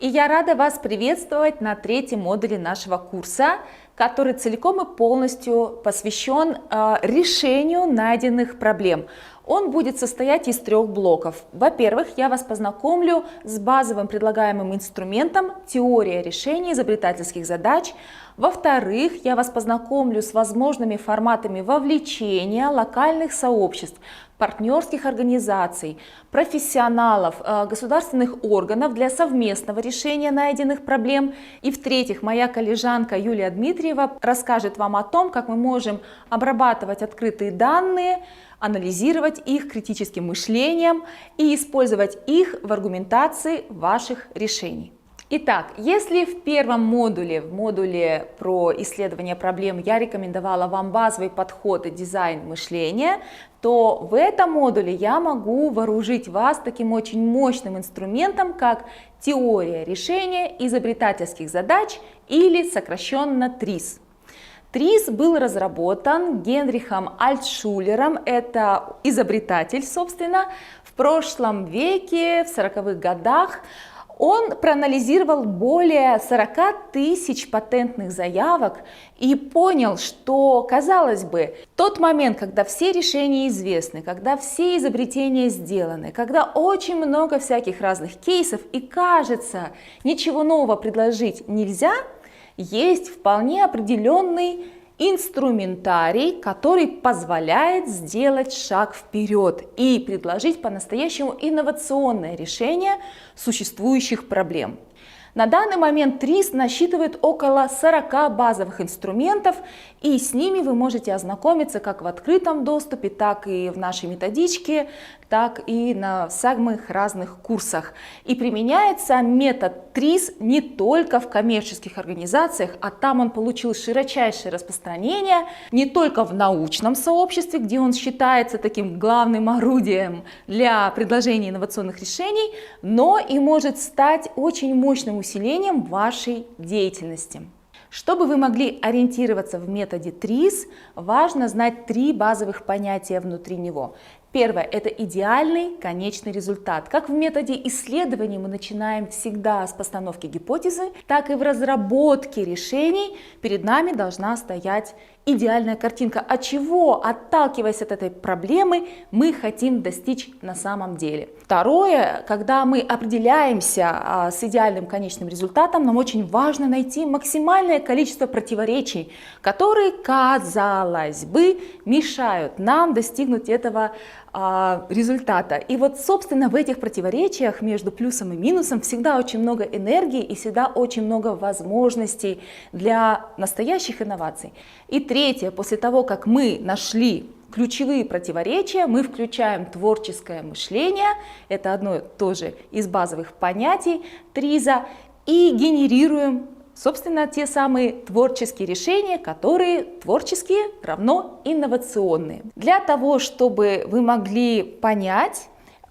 И я рада вас приветствовать на третьем модуле нашего курса, который целиком и полностью посвящен решению найденных проблем. Он будет состоять из трех блоков. Во-первых, я вас познакомлю с базовым предлагаемым инструментом теория решения изобретательских задач. Во-вторых, я вас познакомлю с возможными форматами вовлечения локальных сообществ, партнерских организаций, профессионалов, государственных органов для совместного решения найденных проблем. И в-третьих, моя коллежанка Юлия Дмитриева расскажет вам о том, как мы можем обрабатывать открытые данные, анализировать их критическим мышлением и использовать их в аргументации ваших решений. Итак, если в первом модуле, в модуле про исследование проблем, я рекомендовала вам базовый подход и дизайн мышления, то в этом модуле я могу вооружить вас таким очень мощным инструментом, как теория решения изобретательских задач или сокращенно ТРИЗ. ТРИЗ был разработан Генрихом Альтшулером, это изобретатель, собственно, в прошлом веке, в 40-х годах. Он проанализировал более 40 тысяч патентных заявок и понял, что, казалось бы, тот момент, когда все решения известны, когда все изобретения сделаны, когда очень много всяких разных кейсов и кажется, ничего нового предложить нельзя, есть вполне определенный инструментарий, который позволяет сделать шаг вперед и предложить по-настоящему инновационное решение существующих проблем. На данный момент ТРИЗ насчитывает около 40 базовых инструментов, и с ними вы можете ознакомиться как в открытом доступе, так и в нашей методичке, так и на самых разных курсах. И применяется метод ТРИЗ не только в коммерческих организациях, а там он получил широчайшее распространение не только в научном сообществе, где он считается таким главным орудием для предложения инновационных решений, но и может стать очень мощным усилением вашей деятельности. Чтобы вы могли ориентироваться в методе ТРИЗ, важно знать три базовых понятия внутри него. Первое – это идеальный конечный результат. Как в методе исследований мы начинаем всегда с постановки гипотезы, так и в разработке решений перед нами должна стоять идеальная картинка, от чего, отталкиваясь от этой проблемы, мы хотим достичь на самом деле. Второе, когда мы определяемся с идеальным конечным результатом, нам очень важно найти максимальное количество противоречий, которые, казалось бы, мешают нам достигнуть этого результата. И вот, собственно, в этих противоречиях между плюсом и минусом всегда очень много энергии и всегда очень много возможностей для настоящих инноваций. И третье, после того, как мы нашли ключевые противоречия, мы включаем творческое мышление, это одно тоже из базовых понятий ТРИЗа, и генерируем, собственно, те самые творческие решения, которые творческие равно инновационные. Для того, чтобы вы могли понять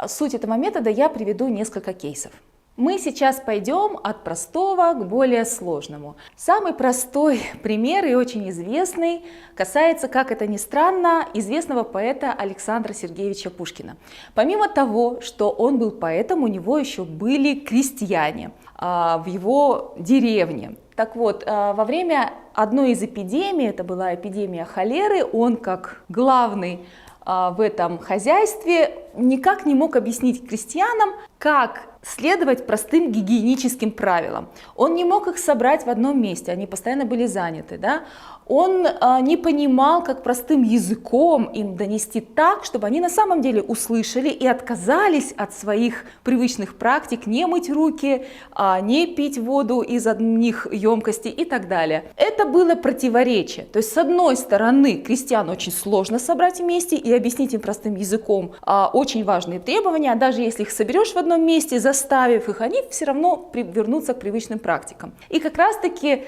суть этого метода, я приведу несколько кейсов. Мы сейчас пойдем от простого к более сложному. Самый простой пример и очень известный касается, как это ни странно, известного поэта Александра Сергеевича Пушкина. Помимо того, что он был поэтом, у него еще были крестьяне в его деревне. Так вот, во время одной из эпидемий, это была эпидемия холеры, он как главный в этом хозяйстве никак не мог объяснить крестьянам, как следовать простым гигиеническим правилам. Он не мог их собрать в одном месте, они постоянно были заняты, да? Он не понимал, как простым языком им донести так, чтобы они на самом деле услышали и отказались от своих привычных практик не мыть руки, не пить воду из одних емкостей и так далее. Это было противоречие. То есть, с одной стороны, крестьян очень сложно собрать вместе и объяснить им простым языком очень важные требования, а даже если их соберешь в одном месте, заставив их, они все равно вернутся к привычным практикам. И как раз-таки,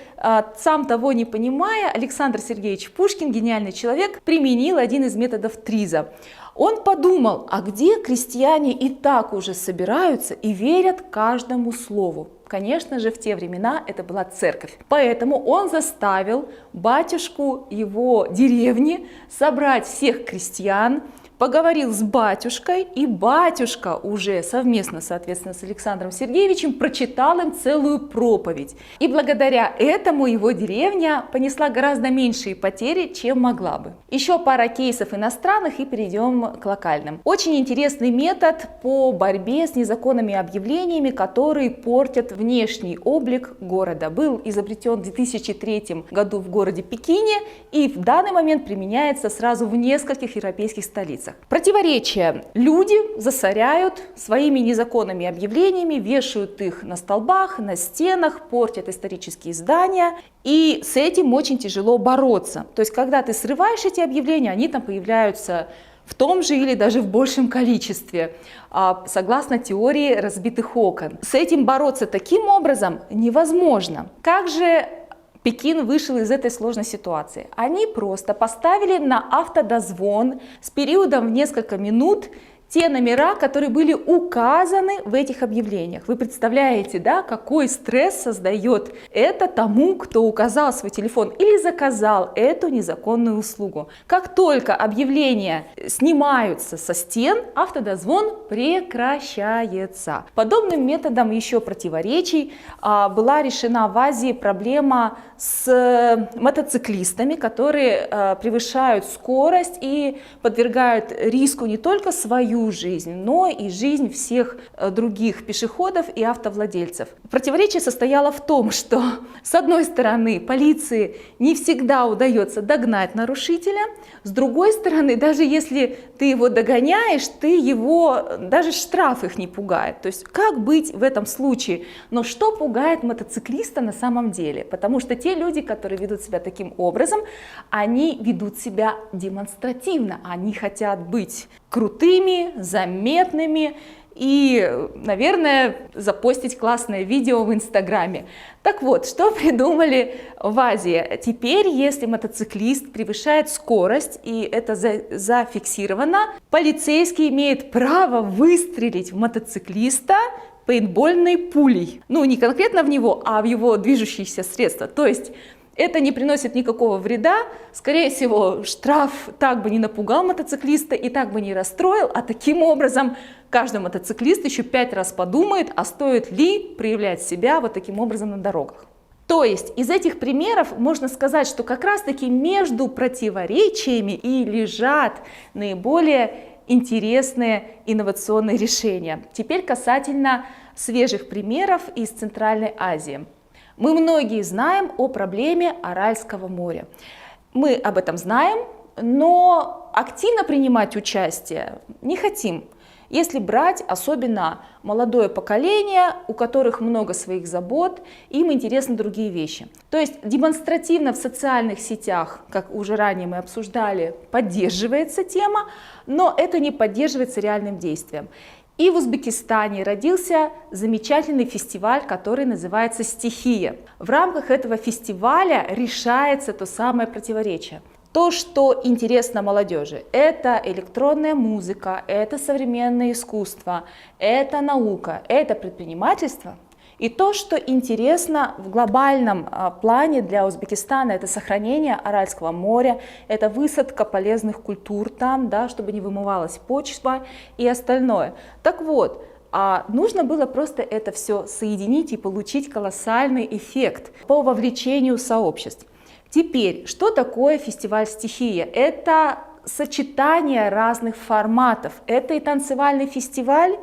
сам того не понимая, Александр Сергеевич Пушкин, гениальный человек, применил один из методов ТРИЗа. Он подумал, а где крестьяне и так уже собираются и верят каждому слову? Конечно же, в те времена это была церковь. Поэтому он заставил батюшку его деревни собрать всех крестьян, поговорил с батюшкой, и батюшка уже совместно, соответственно, с Александром Сергеевичем прочитал им целую проповедь. И благодаря этому его деревня понесла гораздо меньшие потери, чем могла бы. Еще пара кейсов иностранных и перейдем к локальным. Очень интересный метод по борьбе с незаконными объявлениями, которые портят внешний облик города. Был изобретен в 2003 году в городе Пекине и в данный момент применяется сразу в нескольких европейских столицах. Противоречия. Люди засоряют своими незаконными объявлениями, вешают их на столбах, на стенах, портят исторические здания. И с этим очень тяжело бороться. То есть, когда ты срываешь эти объявления, они там появляются в том же или даже в большем количестве, согласно теории разбитых окон. С этим бороться таким образом невозможно. Как же Пекин вышел из этой сложной ситуации? Они просто поставили на автодозвон с периодом в несколько минут те номера, которые были указаны в этих объявлениях. Вы представляете, да, какой стресс создает это тому, кто указал свой телефон или заказал эту незаконную услугу. Как только объявления снимаются со стен, автодозвон прекращается. Подобным методом еще противоречий была решена в Азии проблема с мотоциклистами, которые превышают скорость и подвергают риску не только свою жизнь, но и жизнь всех других пешеходов и автовладельцев. Противоречие состояло в том, что с одной стороны полиции не всегда удается догнать нарушителя, с другой стороны, даже если ты его догоняешь, ты его, даже штраф их не пугает. То есть как быть в этом случае? Но что пугает мотоциклиста на самом деле? Потому что те люди, которые ведут себя таким образом, они ведут себя демонстративно, они хотят быть крутыми, заметными и, наверное, запостить классное видео в Инстаграме. Так вот, что придумали в Азии? Теперь, если мотоциклист превышает скорость, и это зафиксировано, полицейский имеет право выстрелить в мотоциклиста пейнтбольной пулей. Ну, не конкретно в него, а в его движущиеся средства. То есть это не приносит никакого вреда, скорее всего, штраф так бы не напугал мотоциклиста и так бы не расстроил, а таким образом каждый мотоциклист еще 5 раз подумает, а стоит ли проявлять себя вот таким образом на дорогах. То есть из этих примеров можно сказать, что как раз-таки между противоречиями и лежат наиболее интересные инновационные решения. Теперь касательно свежих примеров из Центральной Азии. Мы многие знаем о проблеме Аральского моря. Мы об этом знаем, но активно принимать участие не хотим. Если брать особенно молодое поколение, у которых много своих забот, им интересны другие вещи. То есть демонстративно в социальных сетях, как уже ранее мы обсуждали, поддерживается тема, но это не поддерживается реальным действием. И в Узбекистане родился замечательный фестиваль, который называется «Стихия». В рамках этого фестиваля решается то самое противоречие. То, что интересно молодежи, это электронная музыка, это современное искусство, это наука, это предпринимательство. И то, что интересно в глобальном плане для Узбекистана, это сохранение Аральского моря, это высадка полезных культур там, да, чтобы не вымывалась почва и остальное. Так вот, нужно было просто это все соединить и получить колоссальный эффект по вовлечению сообществ. Теперь, что такое фестиваль «Стихия»? Это сочетание разных форматов. Это и танцевальный фестиваль,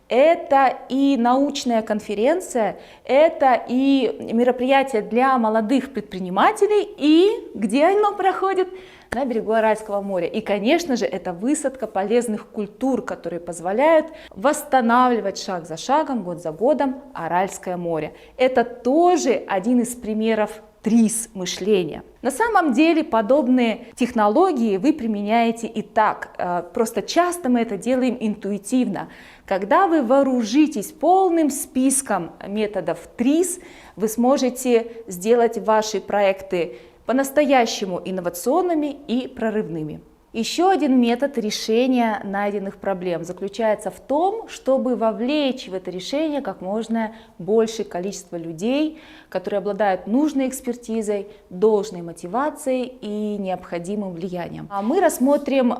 это и научная конференция, это и мероприятие для молодых предпринимателей, и где оно проходит? На берегу Аральского моря. И, конечно же, это высадка полезных культур, которые позволяют восстанавливать шаг за шагом, год за годом Аральское море. Это тоже один из примеров ТРИС мышления. На самом деле подобные технологии вы применяете и так, просто часто мы это делаем интуитивно. Когда вы вооружитесь полным списком методов ТРИС, вы сможете сделать ваши проекты по-настоящему инновационными и прорывными. Еще один метод решения найденных проблем заключается в том, чтобы вовлечь в это решение как можно большее количество людей, которые обладают нужной экспертизой, должной мотивацией и необходимым влиянием. Мы рассмотрим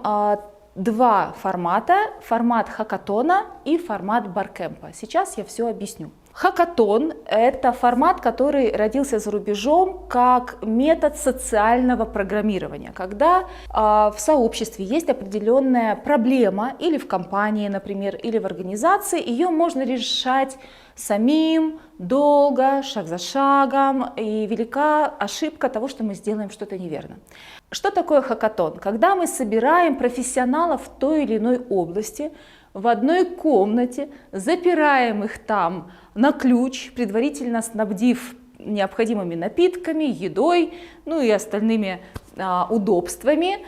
два формата: формат хакатона и формат баркэмпа. Сейчас я все объясню. Хакатон – это формат, который родился за рубежом как метод социального программирования, когда в сообществе есть определенная проблема, или в компании, например, или в организации, ее можно решать самим, долго, шаг за шагом, и велика ошибка того, что мы сделаем что-то неверно. Что такое хакатон? Когда мы собираем профессионалов в той или иной области в одной комнате, запираем их там на ключ, предварительно снабдив необходимыми напитками, едой, ну и остальными удобствами.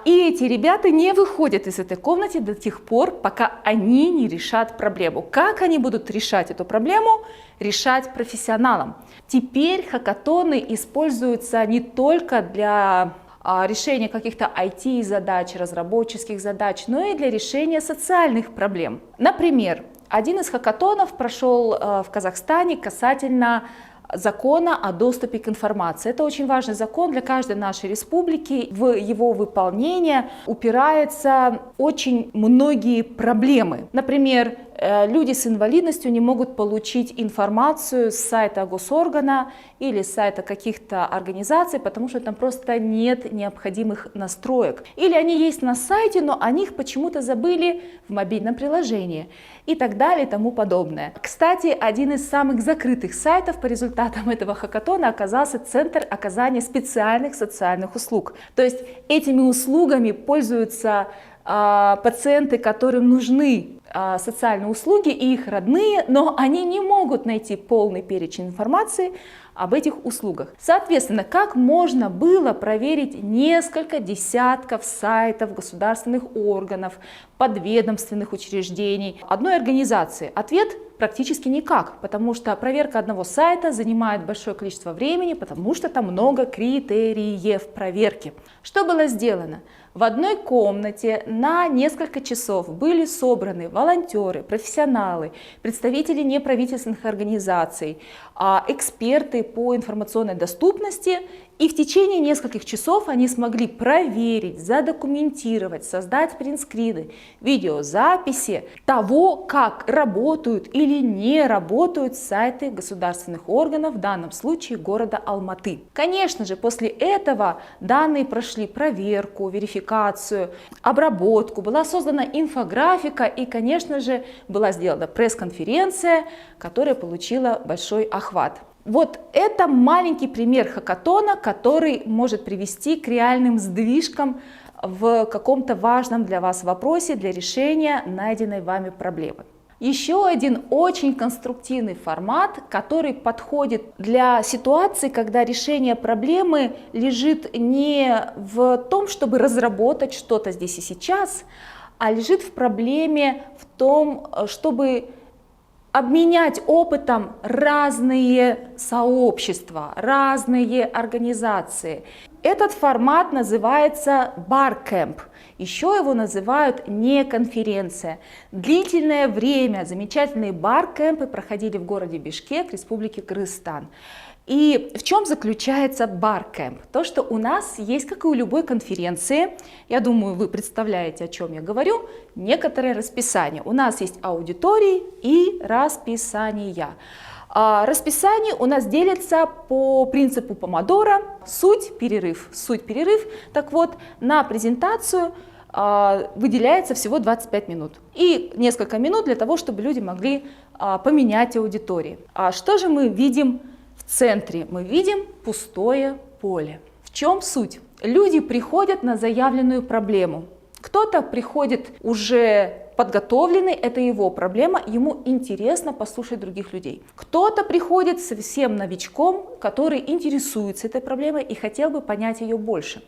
И эти ребята не выходят из этой комнаты до тех пор, пока они не решат проблему. Как они будут решать эту проблему? Решать профессионалам. Теперь хакатоны используются не только для решения каких-то IT-задач, разработческих задач, но и для решения социальных проблем. Например, один из хакатонов прошел в Казахстане касательно закона о доступе к информации. Это очень важный закон для каждой нашей республики. В его выполнение упираются очень многие проблемы. Например, люди с инвалидностью не могут получить информацию с сайта госоргана или с сайта каких-то организаций, потому что там просто нет необходимых настроек. Или они есть на сайте, но о них почему-то забыли в мобильном приложении и так далее и тому подобное. Кстати, один из самых закрытых сайтов по результатам этого хакатона оказался Центр оказания специальных социальных услуг. То есть этими услугами пользуются пациенты, которым нужны социальные услуги, и их родные, но они не могут найти полный перечень информации об этих услугах. Соответственно, как можно было проверить несколько десятков сайтов государственных органов, подведомственных учреждений, одной организации? Ответ: практически никак, потому что проверка одного сайта занимает большое количество времени, потому что там много критериев проверки. Что было сделано? В одной комнате на несколько часов были собраны волонтеры, профессионалы, представители неправительственных организаций, эксперты по информационной доступности, и в течение нескольких часов они смогли проверить, задокументировать, создать принтскрины, видеозаписи того, как работают или не работают сайты государственных органов, в данном случае города Алматы. Конечно же, после этого данные прошли проверку, верификацию, обработку, была создана инфографика и, конечно же, была сделана пресс-конференция, которая получила большой охват. Вот это маленький пример хакатона, который может привести к реальным сдвижкам в каком-то важном для вас вопросе, для решения найденной вами проблемы. Еще один очень конструктивный формат, который подходит для ситуации, когда решение проблемы лежит не в том, чтобы разработать что-то здесь и сейчас, а лежит в проблеме в том, чтобы обменять опытом разные сообщества, разные организации. Этот формат называется баркэмп. Еще его называют не конференция. Длительное время замечательные баркэмпы проходили в городе Бишкек, Республике Кыргызстан. И в чем заключается баркэмп? То, что у нас есть, как и у любой конференции, я думаю, вы представляете, о чем я говорю, некоторое расписание. У нас есть аудитории и расписания. Расписание у нас делится по принципу помодоро: суть, перерыв, суть, перерыв. Так вот, на презентацию выделяется всего 25 минут и несколько минут для того, чтобы люди могли поменять аудитории. А что же мы видим в центре? Мы видим пустое поле. В чем суть? Люди приходят на заявленную проблему. Кто-то приходит уже подготовленный, это его проблема, ему интересно послушать других людей. Кто-то приходит совсем новичком, который интересуется этой проблемой и хотел бы понять ее больше.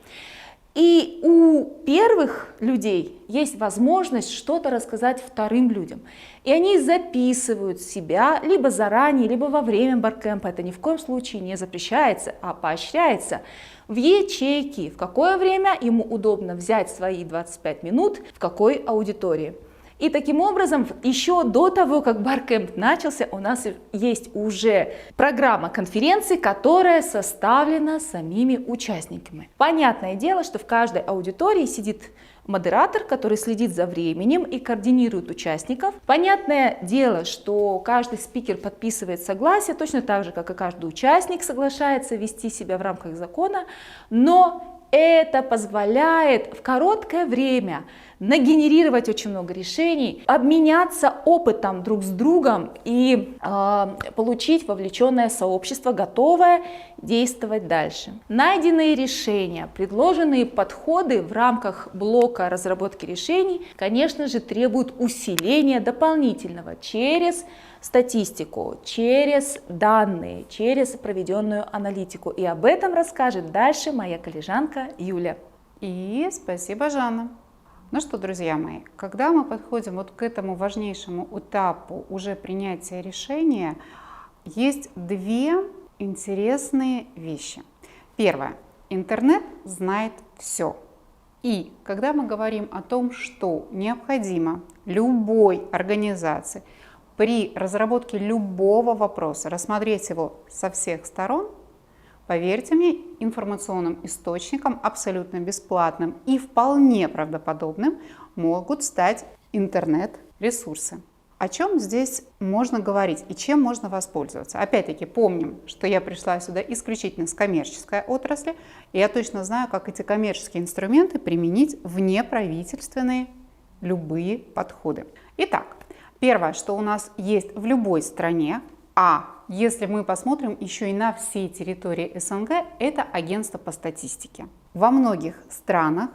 И у первых людей есть возможность что-то рассказать вторым людям. И они записывают себя либо заранее, либо во время баркэмпа. Это ни в коем случае не запрещается, а поощряется. В ячейки, в какое время ему удобно взять свои 25 минут, в какой аудитории. И таким образом, еще до того, как Баркэмп начался, у нас есть уже программа конференции, которая составлена самими участниками. Понятное дело, что в каждой аудитории сидит модератор, который следит за временем и координирует участников. Понятное дело, что каждый спикер подписывает согласие, точно так же, как и каждый участник соглашается вести себя в рамках закона, но это позволяет в короткое время нагенерировать очень много решений, обменяться опытом друг с другом и получить вовлеченное сообщество, готовое действовать дальше. Найденные решения, предложенные подходы в рамках блока разработки решений, конечно же, требуют усиления дополнительного через статистику, через данные, через проведенную аналитику. И об этом расскажет дальше моя коллежанка Юля. И спасибо, Жанна. Ну что, друзья мои, когда мы подходим вот к этому важнейшему этапу уже принятия решения, есть две интересные вещи. Первое. Интернет знает все. И когда мы говорим о том, что необходимо любой организации при разработке любого вопроса рассмотреть его со всех сторон, поверьте мне, информационным источником, абсолютно бесплатным и вполне правдоподобным могут стать интернет-ресурсы. О чем здесь можно говорить и чем можно воспользоваться? Опять-таки помним, что я пришла сюда исключительно с коммерческой отрасли, и я точно знаю, как эти коммерческие инструменты применить в неправительственные любые подходы. Итак, первое, что у нас есть в любой стране, если мы посмотрим еще и на всей территории СНГ, это агентство по статистике. Во многих странах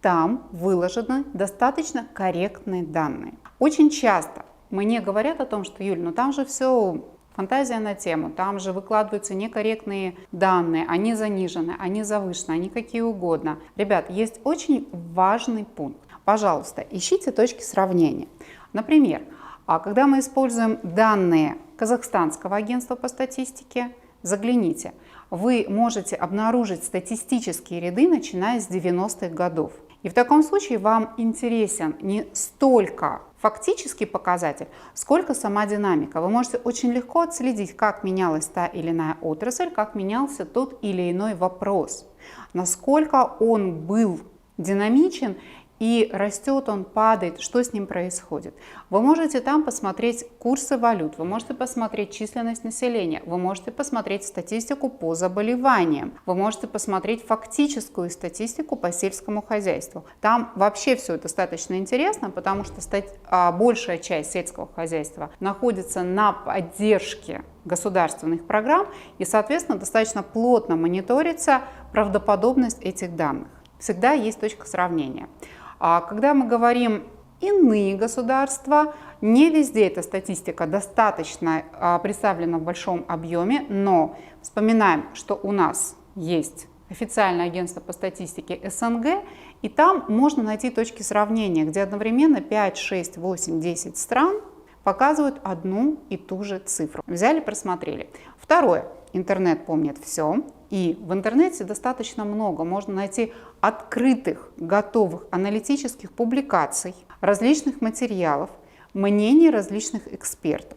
там выложены достаточно корректные данные. Очень часто мне говорят о том, что, Юль, ну там же все фантазия на тему, там же выкладываются некорректные данные, они занижены, они завышены, они какие угодно. Ребят, есть очень важный пункт. Пожалуйста, ищите точки сравнения. Например, когда мы используем данные Казахстанского агентства по статистике, загляните, вы можете обнаружить статистические ряды, начиная с 90-х годов. И в таком случае вам интересен не столько фактический показатель, сколько сама динамика. Вы можете очень легко отследить, как менялась та или иная отрасль, как менялся тот или иной вопрос, насколько он был динамичен, и растет он, падает, что с ним происходит. Вы можете там посмотреть курсы валют, вы можете посмотреть численность населения, вы можете посмотреть статистику по заболеваниям, вы можете посмотреть фактическую статистику по сельскому хозяйству. Там вообще все достаточно интересно, потому что большая часть сельского хозяйства находится на поддержке государственных программ и, соответственно, достаточно плотно мониторится правдоподобность этих данных. Всегда есть точка сравнения. Когда мы говорим иные государства, не везде эта статистика достаточно представлена в большом объеме, но вспоминаем, что у нас есть официальное агентство по статистике СНГ, и там можно найти точки сравнения, где одновременно 5, 6, 8, 10 стран показывают одну и ту же цифру. Взяли, просмотрели. Второе. Интернет помнит все, и в интернете достаточно много. Можно найти открытых, готовых аналитических публикаций, различных материалов, мнений различных экспертов.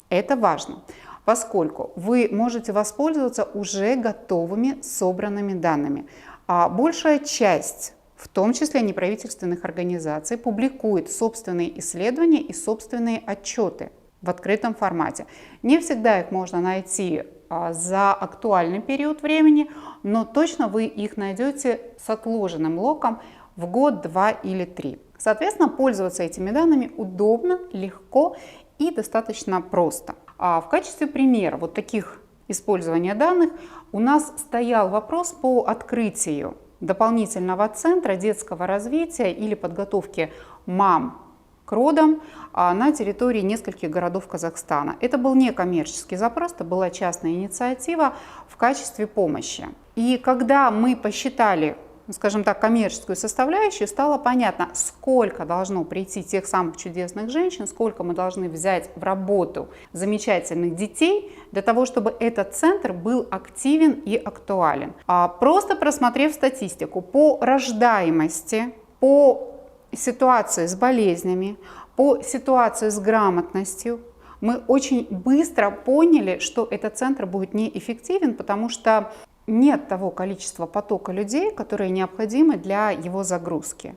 Это важно, поскольку вы можете воспользоваться уже готовыми, собранными данными. А большая часть, в том числе неправительственных организаций, публикует собственные исследования и собственные отчеты в открытом формате. Не всегда их можно найти за актуальный период времени, но точно вы их найдете с отложенным локом в год, 2 или 3. Соответственно, пользоваться этими данными удобно, легко и достаточно просто. В качестве примера вот таких использования данных у нас стоял вопрос по открытию дополнительного центра детского развития или подготовки мам к родам на территории нескольких городов Казахстана. Это был не коммерческий запрос, это была частная инициатива в качестве помощи. И когда мы посчитали, скажем так, коммерческую составляющую, стало понятно, сколько должно прийти тех самых чудесных женщин, сколько мы должны взять в работу замечательных детей для того, чтобы этот центр был активен и актуален. Просто просмотрев статистику по рождаемости, по ситуации с болезнями, по ситуации с грамотностью, мы очень быстро поняли, что этот центр будет неэффективен, потому что нет того количества потока людей, которые необходимы для его загрузки.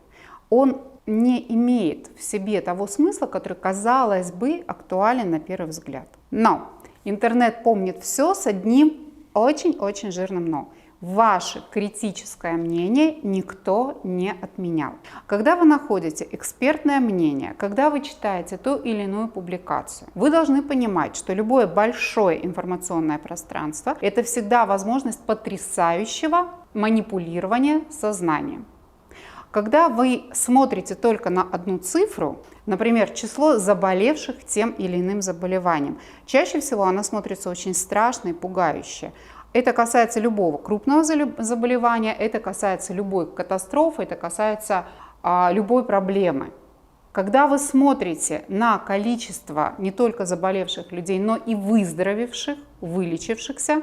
Он не имеет в себе того смысла, который, казалось бы, актуален на первый взгляд. Но интернет помнит все с одним очень-очень жирным «но». Ваше критическое мнение никто не отменял. Когда вы находите экспертное мнение, когда вы читаете ту или иную публикацию, вы должны понимать, что любое большое информационное пространство – это всегда возможность потрясающего манипулирования сознанием. Когда вы смотрите только на одну цифру, например, число заболевших тем или иным заболеванием, чаще всего оно смотрится очень страшно и пугающе. Это касается любого крупного заболевания, это касается любой катастрофы, это касается любой проблемы. Когда вы смотрите на количество не только заболевших людей, но и выздоровевших, вылечившихся,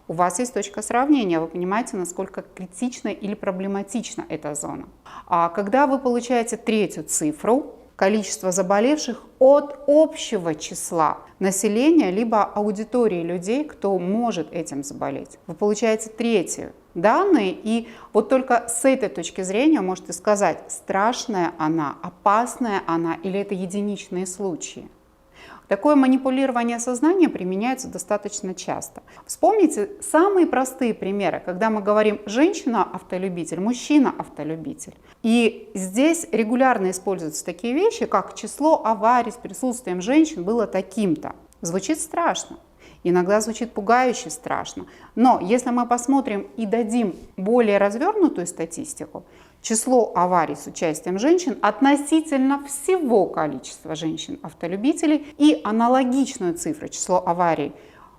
у вас есть точка сравнения, вы понимаете, насколько критична или проблематична эта зона. А когда вы получаете третью цифру, количество заболевших от общего числа населения, либо аудитории людей, кто может этим заболеть, вы получаете третью данные, и вот только с этой точки зрения можете сказать, страшная она, опасная она или это единичные случаи. Такое манипулирование сознания применяется достаточно часто. Вспомните самые простые примеры, когда мы говорим «женщина-автолюбитель», «мужчина-автолюбитель». И здесь регулярно используются такие вещи, как число аварий с присутствием женщин было таким-то. Звучит страшно. Иногда звучит пугающе страшно. Но если мы посмотрим и дадим более развернутую статистику, число аварий с участием женщин относительно всего количества женщин-автолюбителей и аналогичную цифру число аварий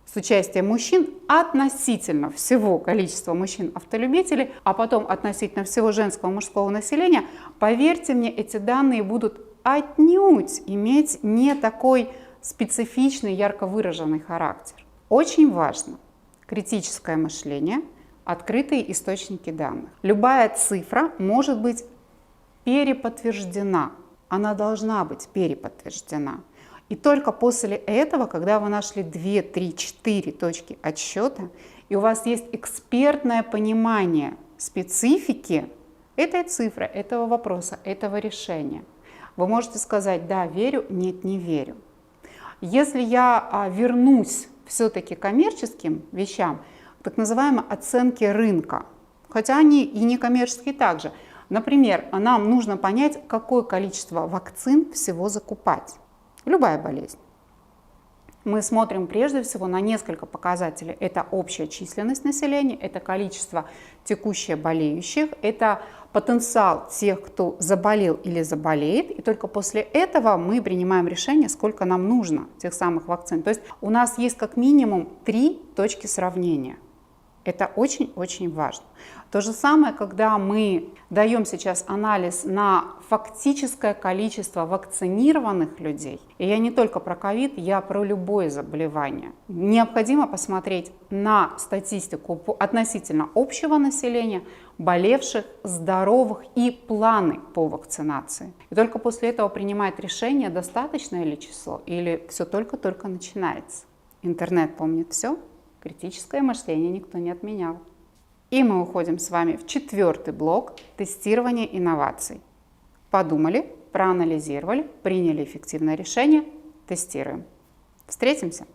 с участием мужчин относительно всего количества мужчин-автолюбителей, а потом относительно всего женского и мужского населения, поверьте мне, эти данные будут отнюдь иметь не такой специфичный, ярко выраженный характер. Очень важно критическое мышление, открытые источники данных. Любая цифра может быть переподтверждена, она должна быть переподтверждена. И только после этого, когда вы нашли 2, 3, 4 точки отсчета, и у вас есть экспертное понимание специфики этой цифры, этого вопроса, этого решения, вы можете сказать «да, верю», «нет, не верю». Если я вернусь все-таки к коммерческим вещам, так называемой оценки рынка, хотя они и некоммерческие также. Например, нам нужно понять, какое количество вакцин всего закупать. Любая болезнь. Мы смотрим прежде всего на несколько показателей. Это общая численность населения, это количество текущее болеющих, это потенциал тех, кто заболел или заболеет. И только после этого мы принимаем решение, сколько нам нужно тех самых вакцин. То есть у нас есть как минимум 3 точки сравнения. Это очень-очень важно. То же самое, когда мы даем сейчас анализ на фактическое количество вакцинированных людей, и я не только про ковид, я про любое заболевание. Необходимо посмотреть на статистику относительно общего населения, болевших, здоровых и планы по вакцинации. И только после этого принимать решение, достаточное ли число или все только-только начинается. Интернет помнит все. Критическое мышление никто не отменял. И мы уходим с вами в 4-й блок тестирования инноваций. Подумали, проанализировали, приняли эффективное решение, тестируем. Встретимся!